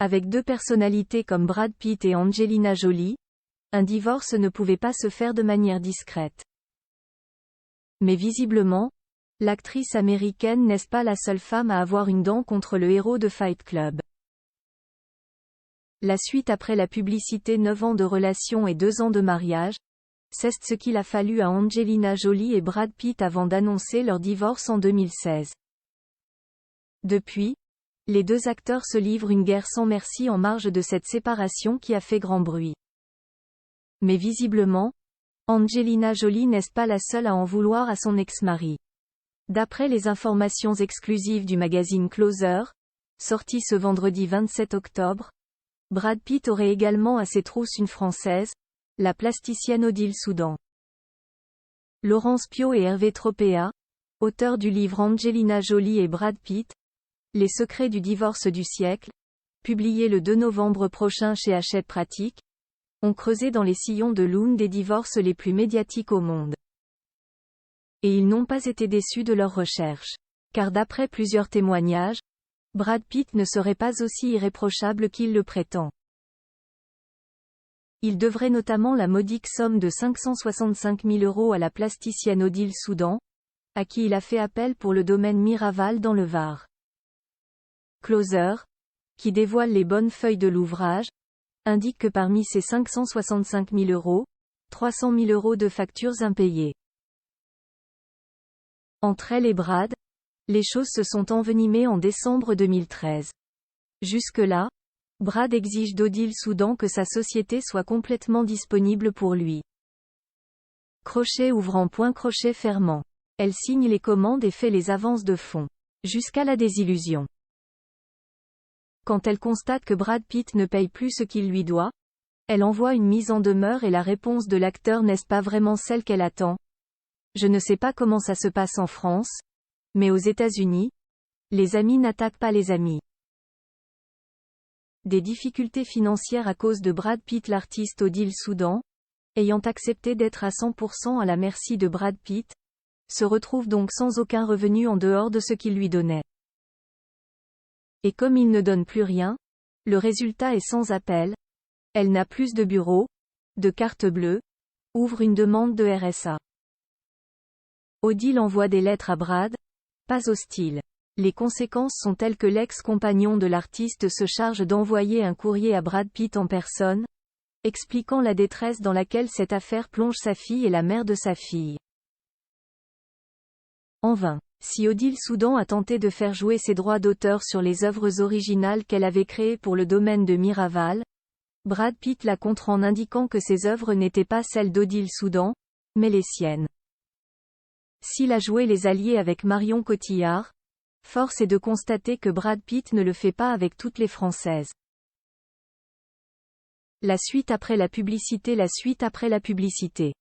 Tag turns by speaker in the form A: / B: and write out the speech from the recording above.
A: Avec deux personnalités comme Brad Pitt et Angelina Jolie, un divorce ne pouvait pas se faire de manière discrète. Mais visiblement, l'actrice américaine n'est pas la seule femme à avoir une dent contre le héros de Fight Club. La suite après la publicité 9 ans de relation et 2 ans de mariage, c'est ce qu'il a fallu à Angelina Jolie et Brad Pitt avant d'annoncer leur divorce en 2016. Depuis, les deux acteurs se livrent une guerre sans merci en marge de cette séparation qui a fait grand bruit. Mais visiblement, Angelina Jolie n'est pas la seule à en vouloir à son ex-mari. D'après les informations exclusives du magazine Closer, sorti ce vendredi 27 octobre, Brad Pitt aurait également à ses trousses une Française, la plasticienne Odile Soudan. Laurence Pio et Hervé Tropea, auteurs du livre Angelina Jolie et Brad Pitt, Les secrets du divorce du siècle, publié le 2 novembre prochain chez Hachette Pratique, ont creusé dans les sillons de l'une des divorces les plus médiatiques au monde. Et ils n'ont pas été déçus de leurs recherches. Car d'après plusieurs témoignages, Brad Pitt ne serait pas aussi irréprochable qu'il le prétend. Il devrait notamment la modique somme de 565 000 € à la plasticienne Odile Soudan, à qui il a fait appel pour le domaine Miraval dans le Var. Closer, qui dévoile les bonnes feuilles de l'ouvrage, indique que parmi ces 565 000 €, 300 000 € de factures impayées. Entre elle et Brad, les choses se sont envenimées en décembre 2013. Jusque-là, Brad exige d'Odile Soudan que sa société soit complètement disponible pour lui. Crochet ouvrant point crochet fermant. Elle signe les commandes et fait les avances de fonds. Jusqu'à la désillusion. Quand elle constate que Brad Pitt ne paye plus ce qu'il lui doit, elle envoie une mise en demeure et la réponse de l'acteur n'est pas vraiment celle qu'elle attend. Je ne sais pas comment ça se passe en France, mais aux États-Unis, les amis n'attaquent pas les amis. Des difficultés financières à cause de Brad Pitt. L'artiste Odile Soudan, ayant accepté d'être à 100% à la merci de Brad Pitt, se retrouve donc sans aucun revenu en dehors de ce qu'il lui donnait. Et comme il ne donne plus rien, le résultat est sans appel. Elle n'a plus de bureau, de carte bleue, ouvre une demande de RSA. Odile envoie des lettres à Brad, pas hostiles. Les conséquences sont telles que l'ex-compagnon de l'artiste se charge d'envoyer un courrier à Brad Pitt en personne, expliquant la détresse dans laquelle cette affaire plonge sa fille et la mère de sa fille. En vain. Si Odile Soudan a tenté de faire jouer ses droits d'auteur sur les œuvres originales qu'elle avait créées pour le domaine de Miraval, Brad Pitt la contre en indiquant que ces œuvres n'étaient pas celles d'Odile Soudan, mais les siennes. S'il a joué les alliés avec Marion Cotillard, force est de constater que Brad Pitt ne le fait pas avec toutes les Françaises. La suite après la publicité. La suite après la publicité.